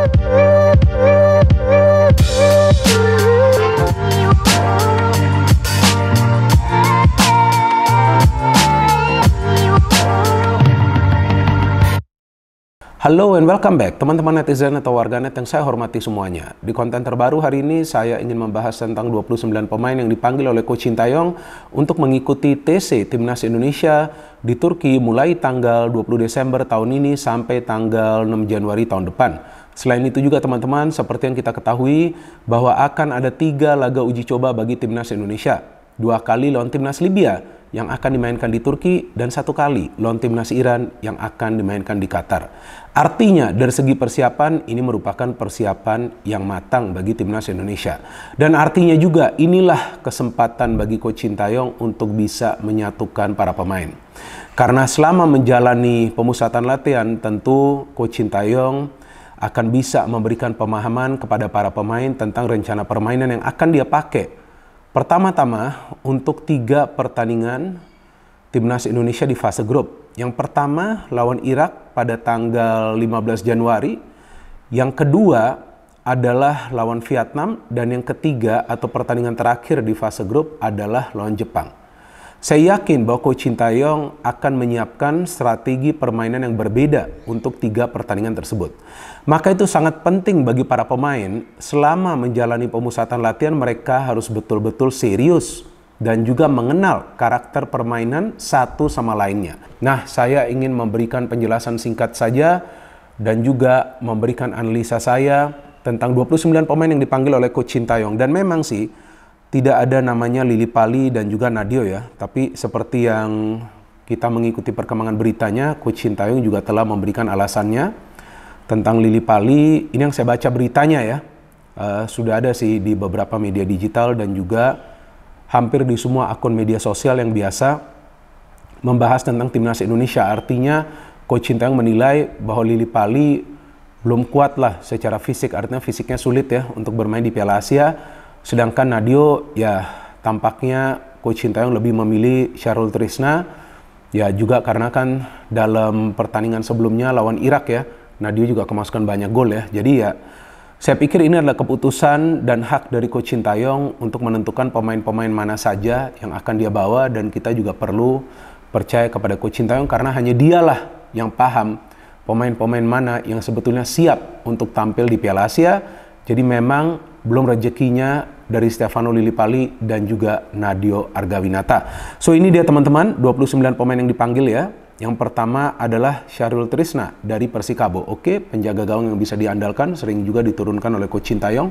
Halo and welcome back teman-teman netizen atau warganet yang saya hormati semuanya. Di konten terbaru hari ini saya ingin membahas tentang 29 pemain yang dipanggil oleh Coach Sintayong untuk mengikuti TC Timnas Indonesia di Turki mulai tanggal 20 Desember tahun ini sampai tanggal 6 Januari tahun depan. Selain itu juga teman-teman, seperti yang kita ketahui bahwa akan ada 3 laga uji coba bagi Timnas Indonesia. 2 kali lawan Timnas Libya yang akan dimainkan di Turki dan 1 kali lawan Timnas Iran yang akan dimainkan di Qatar. Artinya dari segi persiapan ini merupakan persiapan yang matang bagi Timnas Indonesia. Dan artinya juga inilah kesempatan bagi Coach Sintayong untuk bisa menyatukan para pemain. Karena selama menjalani pemusatan latihan tentu Coach Sintayong akan bisa memberikan pemahaman kepada para pemain tentang rencana permainan yang akan dia pakai. Pertama-tama untuk 3 pertandingan Timnas Indonesia di fase grup. Yang pertama lawan Irak pada tanggal 15 Januari. Yang kedua adalah lawan Vietnam. Dan yang ketiga atau pertandingan terakhir di fase grup adalah lawan Jepang. Saya yakin bahwa Coach Sintayong akan menyiapkan strategi permainan yang berbeda untuk 3 pertandingan tersebut. Maka itu sangat penting bagi para pemain selama menjalani pemusatan latihan mereka harus betul-betul serius dan juga mengenal karakter permainan satu sama lainnya. Nah, saya ingin memberikan penjelasan singkat saja dan juga memberikan analisa saya tentang 29 pemain yang dipanggil oleh Coach Sintayong. Dan memang sih tidak ada namanya Lily Pali dan juga Nadio ya. Tapi seperti yang kita mengikuti perkembangan beritanya, Coach Sintayong juga telah memberikan alasannya tentang Lily Pali. Ini yang saya baca beritanya ya. Sudah ada sih di beberapa media digital dan juga hampir di semua akun media sosial yang biasa membahas tentang Timnas Indonesia. Artinya Coach Sintayong menilai bahwa Lily Pali belum kuat lah secara fisik. Artinya fisiknya sulit ya untuk bermain di Piala Asia. Sedangkan Nadio ya tampaknya Coach Sintayong lebih memilih Syahrul Trisna. Ya juga karena kan dalam pertandingan sebelumnya lawan Irak ya, Nadio juga kemasukan banyak gol ya. Jadi ya saya pikir ini adalah keputusan dan hak dari Coach Sintayong untuk menentukan pemain-pemain mana saja yang akan dia bawa. Dan kita juga perlu percaya kepada Coach Sintayong karena hanya dialah yang paham pemain-pemain mana yang sebetulnya siap untuk tampil di Piala Asia. Jadi memang belum rezekinya dari Stefano Lillipali dan juga Nadio Argawinata. So ini dia teman-teman 29 pemain yang dipanggil ya. Yang pertama adalah Syahrul Trisna dari Persikabo. Oke, penjaga gawang yang bisa diandalkan, sering juga diturunkan oleh Coach Sintayong.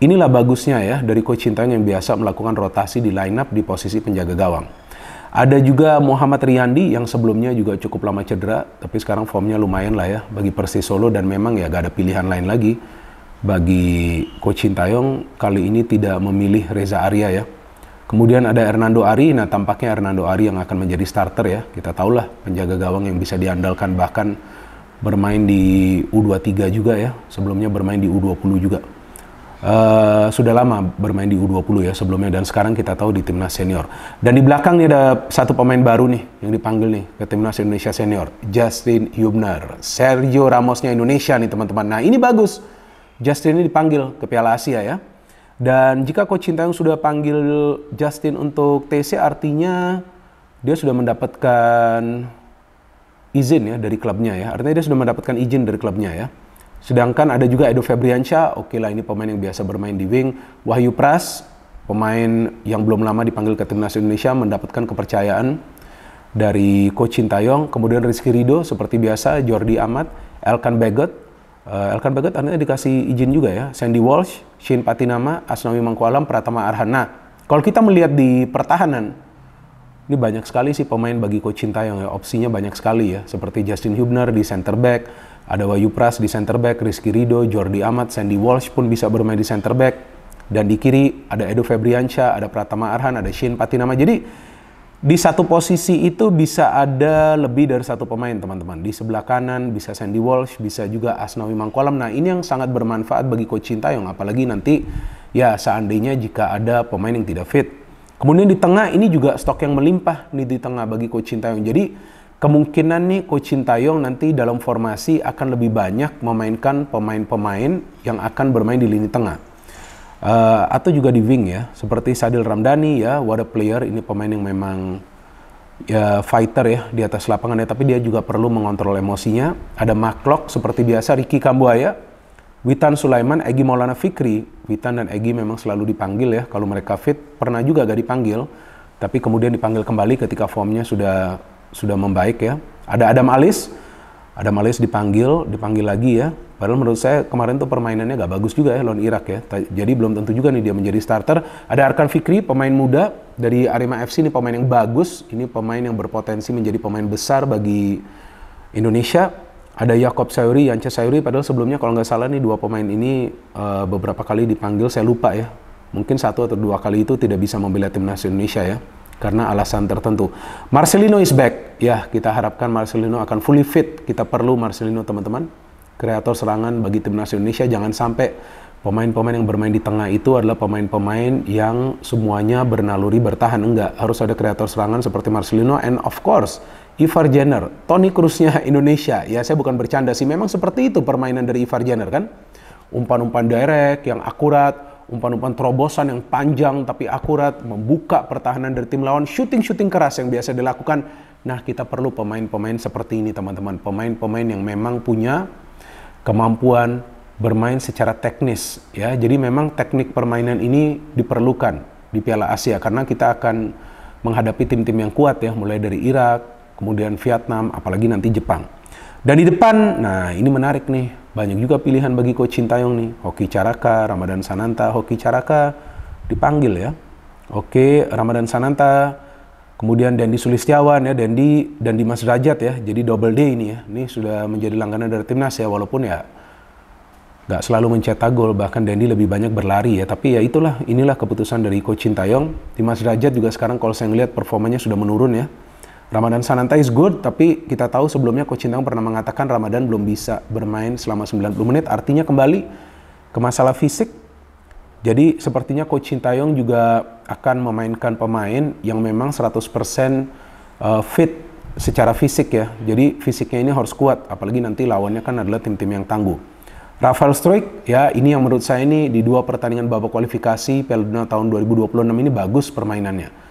Inilah bagusnya ya dari Coach Sintayong yang biasa melakukan rotasi di line up di posisi penjaga gawang. Ada juga Muhammad Riyandi yang sebelumnya juga cukup lama cedera, tapi sekarang formnya lumayan lah ya bagi Persis Solo dan memang ya gak ada pilihan lain lagi. Bagi Coach Sintayong kali ini tidak memilih Reza Arya ya. Kemudian ada Hernando Ari. Nah tampaknya Hernando Ari yang akan menjadi starter ya. Kita tahulah penjaga gawang yang bisa diandalkan, bahkan bermain di U23 juga ya. Sebelumnya bermain di U20 juga. Sudah lama bermain di U20 ya sebelumnya, dan sekarang kita tahu di Timnas Senior. Dan di belakang nih ada 1 pemain baru nih yang dipanggil nih ke Timnas Indonesia Senior, Justin Hubner, Sergio Ramosnya Indonesia nih teman-teman. Nah ini bagus, Justin ini dipanggil ke Piala Asia ya. Dan jika Coach Sintayong sudah panggil Justin untuk TC, artinya dia sudah mendapatkan izin ya dari klubnya ya. Artinya dia sudah mendapatkan izin dari klubnya ya. Sedangkan ada juga Edo Febriansyah, oke lah ini pemain yang biasa bermain di wing. Wahyu Pras, pemain yang belum lama dipanggil ke Timnas Indonesia, mendapatkan kepercayaan dari Coach Sintayong. Kemudian Rizky Ridho seperti biasa, Jordi Amat, Elkan Bagot. Elkan Bagot artinya dikasih izin juga ya. Sandy Walsh, Shin Patinama, Asnawi Mangkualam, Pratama Arhan. Nah, kalau kita melihat di pertahanan, ini banyak sekali sih pemain bagi Coach Sintayong ya. Opsinya banyak sekali ya. Seperti Justin Hubner di center back, ada Wahyu Pras di center back, Rizky Ridho, Jordi Amat, Sandy Walsh pun bisa bermain di center back. Dan di kiri ada Edo Febriansyah, ada Pratama Arhan, ada Shin Patinama. Jadi di satu posisi itu bisa ada lebih dari 1 pemain teman-teman. Di sebelah kanan bisa Sandy Walsh, bisa juga Asnawi Mangkualam. Nah ini yang sangat bermanfaat bagi Coach Sintayong. Apalagi nanti ya seandainya jika ada pemain yang tidak fit. Kemudian di tengah ini juga stok yang melimpah nih di tengah bagi Coach Sintayong. Jadi kemungkinan nih Coach Sintayong nanti dalam formasi akan lebih banyak memainkan pemain-pemain yang akan bermain di lini tengah. Atau juga di wing ya, seperti Sadil Ramdhani ya, what a player, ini pemain yang memang ya fighter ya di atas lapangan ya, tapi dia juga perlu mengontrol emosinya. Ada Mark seperti biasa, Ricky Kambuaya, Witan Sulaiman, Egy Maulana Fikri. Witan dan Egy memang selalu dipanggil ya kalau mereka fit, pernah juga gak dipanggil, tapi kemudian dipanggil kembali ketika formnya sudah membaik ya. Ada Adam Alis dipanggil lagi ya. Padahal menurut saya kemarin tuh permainannya gak bagus juga ya lawan Irak ya. Jadi belum tentu juga nih dia menjadi starter. Ada Arkan Fikri, pemain muda dari Arema FC, ini pemain yang bagus. Ini pemain yang berpotensi menjadi pemain besar bagi Indonesia. Ada Yaakob Sayuri, Yance Sayuri. Padahal sebelumnya kalau nggak salah nih dua pemain ini beberapa kali dipanggil, saya lupa ya. Mungkin 1 atau 2 kali itu tidak bisa membela timnas Indonesia ya, karena alasan tertentu. Marcelino is back. Ya, kita harapkan Marcelino akan fully fit. Kita perlu Marcelino teman-teman. Kreator serangan bagi timnas Indonesia. Jangan sampai pemain-pemain yang bermain di tengah itu adalah pemain-pemain yang semuanya bernaluri bertahan. Enggak, harus ada kreator serangan seperti Marcelino. And of course, Ivar Jenner, Toni Kroosnya Indonesia. Ya, saya bukan bercanda sih. Memang seperti itu permainan dari Ivar Jenner kan. Umpan-umpan direct yang akurat, umpan-umpan terobosan yang panjang tapi akurat, membuka pertahanan dari tim lawan, shooting keras yang biasa dilakukan. Nah, kita perlu pemain-pemain seperti ini teman-teman. Pemain-pemain yang memang punya kemampuan bermain secara teknis ya. Jadi memang teknik permainan ini diperlukan di Piala Asia karena kita akan menghadapi tim-tim yang kuat ya, mulai dari Irak, kemudian Vietnam, apalagi nanti Jepang. Dan di depan, nah ini menarik nih, banyak juga pilihan bagi Coach Sintayong nih. Hoki Caraka, Ramadan Sananta. Hoki Caraka dipanggil ya. Oke, Ramadan Sananta. Kemudian Dendi Sulistiawan ya, Dendi dan Dimas Derajat ya. Jadi double D ini ya. Ini sudah menjadi langganan dari timnas ya, walaupun ya nggak selalu mencetak gol, bahkan Dendi lebih banyak berlari ya. Tapi ya inilah keputusan dari Coach Sintayong. Dimas Derajat juga sekarang kalau saya ngelihat performanya sudah menurun ya. Ramadan Sananta is good, tapi kita tahu sebelumnya Coach Sintayong pernah mengatakan Ramadan belum bisa bermain selama 90 menit. Artinya kembali ke masalah fisik. Jadi sepertinya Coach Sintayong juga akan memainkan pemain yang memang 100% fit secara fisik ya. Jadi fisiknya ini harus kuat, apalagi nanti lawannya kan adalah tim-tim yang tangguh. Rafael Struijk ya, ini yang menurut saya ini di 2 pertandingan babak kualifikasi Piala Dunia tahun 2026 ini bagus permainannya.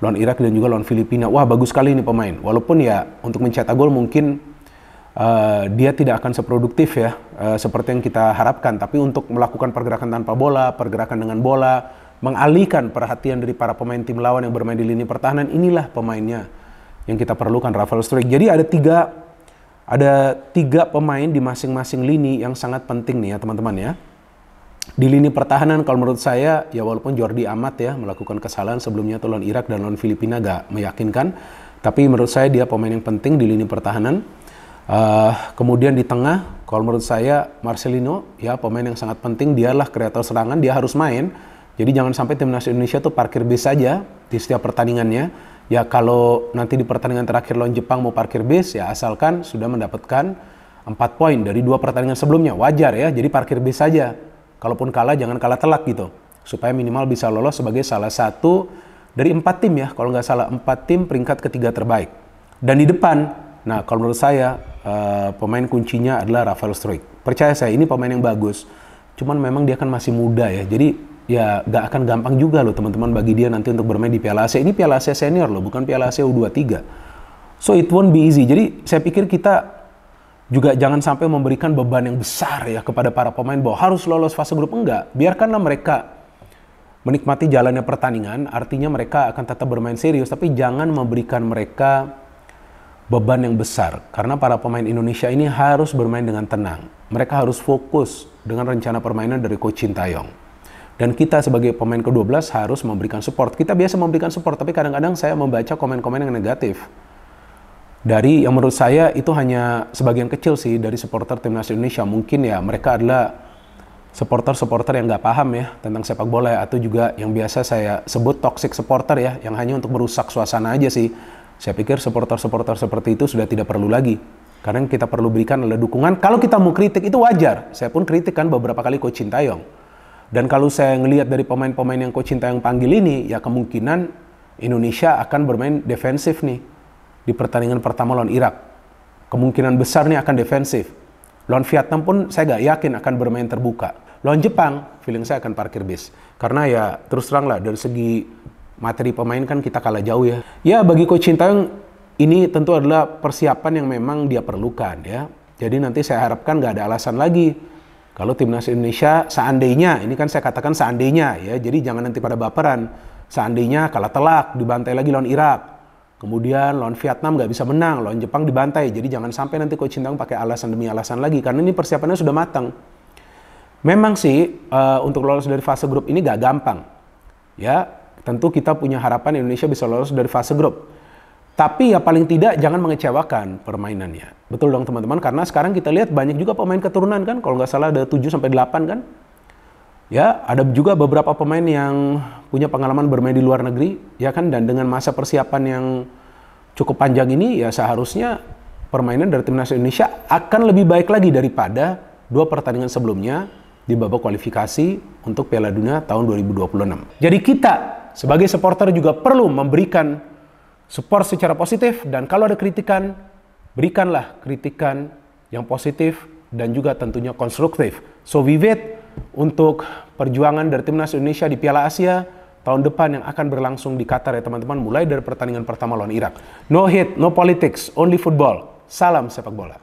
Lawan Irak dan juga lawan Filipina. Wah, bagus sekali ini pemain. Walaupun ya untuk mencetak gol mungkin dia tidak akan seproduktif ya seperti yang kita harapkan, tapi untuk melakukan pergerakan tanpa bola, pergerakan dengan bola, mengalihkan perhatian dari para pemain tim lawan yang bermain di lini pertahanan, inilah pemainnya yang kita perlukan, Rafael Struijk. Jadi ada tiga pemain di masing-masing lini yang sangat penting nih ya teman-teman ya. Di lini pertahanan kalau menurut saya ya, walaupun Jordi Amat ya melakukan kesalahan sebelumnya lawan Irak dan lawan Filipina gak meyakinkan, tapi menurut saya dia pemain yang penting di lini pertahanan. Kemudian di tengah, kalau menurut saya Marcelino ya pemain yang sangat penting, dialah kreator serangan, dia harus main. Jadi jangan sampai timnas Indonesia tuh parkir bis saja di setiap pertandingannya. Ya kalau nanti di pertandingan terakhir lawan Jepang mau parkir bis ya, asalkan sudah mendapatkan 4 poin dari 2 pertandingan sebelumnya, wajar ya. Jadi parkir bis saja. Kalaupun kalah jangan kalah telak gitu, supaya minimal bisa lolos sebagai salah satu dari 4 tim ya, kalau nggak salah 4 tim peringkat ketiga terbaik. Dan di depan, nah kalau menurut saya pemain kuncinya adalah Rafael Struijk. Percaya saya ini pemain yang bagus, cuman memang dia kan masih muda ya, jadi ya gak akan gampang juga loh teman-teman bagi dia nanti untuk bermain di Piala Asia. Ini Piala Asia senior loh, bukan Piala Asia U23. So it won't be easy. Jadi saya pikir kita juga jangan sampai memberikan beban yang besar ya kepada para pemain bahwa harus lolos fase grup. Enggak, biarkanlah mereka menikmati jalannya pertandingan, artinya mereka akan tetap bermain serius, tapi jangan memberikan mereka beban yang besar. Karena para pemain Indonesia ini harus bermain dengan tenang. Mereka harus fokus dengan rencana permainan dari Coach Sintayong. Dan kita sebagai pemain ke-12 harus memberikan support. Kita biasa memberikan support, tapi kadang-kadang saya membaca komen-komen yang negatif. Dari yang menurut saya itu hanya sebagian kecil sih dari supporter timnas Indonesia. Mungkin ya mereka adalah supporter-supporter yang nggak paham ya tentang sepak bola ya, atau juga yang biasa saya sebut toxic supporter ya, yang hanya untuk merusak suasana aja sih. Saya pikir supporter-supporter seperti itu sudah tidak perlu lagi. Karena yang kita perlu berikan adalah dukungan. Kalau kita mau kritik itu wajar. Saya pun kritik kan beberapa kali Coach Sintayong. Dan kalau saya ngelihat dari pemain-pemain yang Coach Sintayong panggil ini, ya kemungkinan Indonesia akan bermain defensif nih. di pertandingan pertama lawan Irak. Kemungkinan besar nih akan defensif. Lawan Vietnam pun saya nggak yakin akan bermain terbuka. Lawan Jepang, feeling saya akan parkir bis. Karena ya terus terang lah, dari segi materi pemain kan kita kalah jauh ya. Ya bagi Coach Sintayong ini tentu adalah persiapan yang memang dia perlukan ya. Jadi nanti saya harapkan nggak ada alasan lagi. Kalau timnas Indonesia seandainya, ini kan saya katakan seandainya ya, jadi jangan nanti pada baperan. Seandainya kalah telak, dibantai lagi lawan Irak. Kemudian lawan Vietnam nggak bisa menang, lawan Jepang dibantai. Jadi jangan sampai nanti Coach Sintayong pakai alasan demi alasan lagi, karena ini persiapannya sudah matang. Memang sih untuk lolos dari fase grup ini gak gampang. Ya, tentu kita punya harapan Indonesia bisa lolos dari fase grup. Tapi ya paling tidak jangan mengecewakan permainannya. Betul dong teman-teman, karena sekarang kita lihat banyak juga pemain keturunan kan, kalau nggak salah ada 7-8 kan. Ya, ada juga beberapa pemain yang punya pengalaman bermain di luar negeri, ya kan, dan dengan masa persiapan yang cukup panjang ini, ya seharusnya permainan dari timnas Indonesia akan lebih baik lagi daripada 2 pertandingan sebelumnya di babak kualifikasi untuk Piala Dunia tahun 2026. Jadi kita sebagai supporter juga perlu memberikan support secara positif, dan kalau ada kritikan, berikanlah kritikan yang positif dan juga tentunya konstruktif. So we wait untuk perjuangan dari timnas Indonesia di Piala Asia tahun depan yang akan berlangsung di Qatar ya teman-teman, mulai dari pertandingan pertama lawan Irak. No hate, no politics, only football. Salam sepak bola.